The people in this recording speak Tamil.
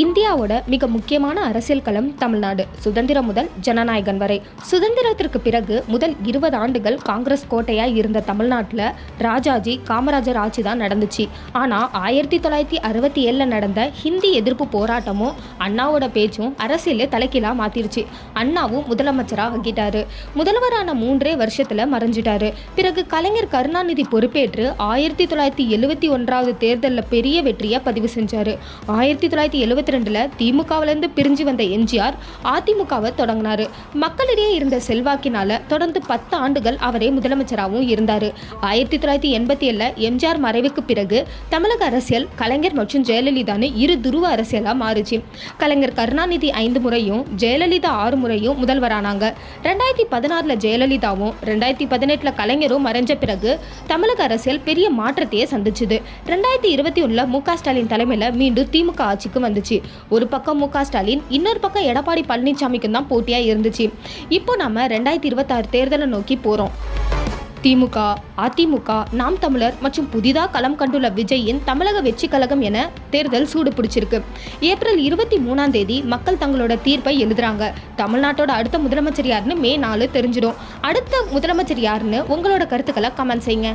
இந்தியாவோட மிக முக்கியமான அரசியல் களம் தமிழ்நாடு. சுதந்திரம் முதல் ஜனநாயகம் வரை. சுதந்திரத்திற்கு பிறகு முதல் 20 ஆண்டுகள் காங்கிரஸ் கோட்டையாய் இருந்த தமிழ்நாட்டில் ராஜாஜி காமராஜர் ஆட்சி தான் நடந்துச்சு. ஆனால் 1967 நடந்த ஹிந்தி எதிர்ப்பு போராட்டமும் அண்ணாவோட பேச்சும் அரசியலே தலைக்கீழா மாத்திருச்சு. அண்ணாவும் முதலமைச்சராக ஆகிட்டாரு. முதல்வரான 3 வருஷத்துல மறைஞ்சிட்டாரு. பிறகு கலைஞர் கருணாநிதி பொறுப்பேற்று 1971 தேர்தலில் பெரிய வெற்றியை பதிவு செஞ்சாரு. 1972 திமுகவிலிருந்து பிரிஞ்சு வந்த எம்ஜிஆர் அதிமுகவை தொடங்கினாரு. மக்களிடையே இருந்த செல்வாக்கினால தொடர்ந்து 10 ஆண்டுகள் அவரே முதலமைச்சராகவும் இருந்தாரு. 1987 எம்ஜிஆர் மறைவுக்கு பிறகு தமிழக அரசியல் கலைஞர் மற்றும் ஜெயலலிதான்னு இரு துருவ அரசியலா மாறுச்சு. கலைஞர் கருணாநிதி 5 முறையும் ஜெயலலிதா 6 முறையும் முதல்வரானாங்க. 2016 ஜெயலலிதாவும் 2018 கலைஞரும் மறைஞ்ச பிறகு தமிழக அரசியல் பெரிய மாற்றத்தையே சந்திச்சுது. 2021 மு.க. ஸ்டாலின் தலைமையில மீண்டும் திமுக ஆட்சிக்கு வந்துச்சு. ஒரு பக்கம் மு.க. ஸ்டாலின், இன்னொரு பக்கம் எடப்பாடி பழனிசாமிக்கும் தான் போட்டியா இருந்துச்சு. இப்போ நாம 2026 தேர்தலை நோக்கி போறோம். திமுக, அதிமுக, நாம் தமிழர் மற்றும் புதிதாக களம் கண்டுள்ள விஜயின் தமிழக வெற்றி கழகம் என தேர்தல் சூடு பிடிச்சிருக்கு. ஏப்ரல் 23 மக்கள் தங்களோட தீர்ப்பை எழுதுறாங்க. தமிழ்நாட்டோட அடுத்த முதலமைச்சர் யாருன்னு மே 4 தெரிஞ்சிடும். அடுத்த முதலமைச்சர் யாருன்னு உங்களோட கருத்துக்களை கமெண்ட் செய்யுங்க.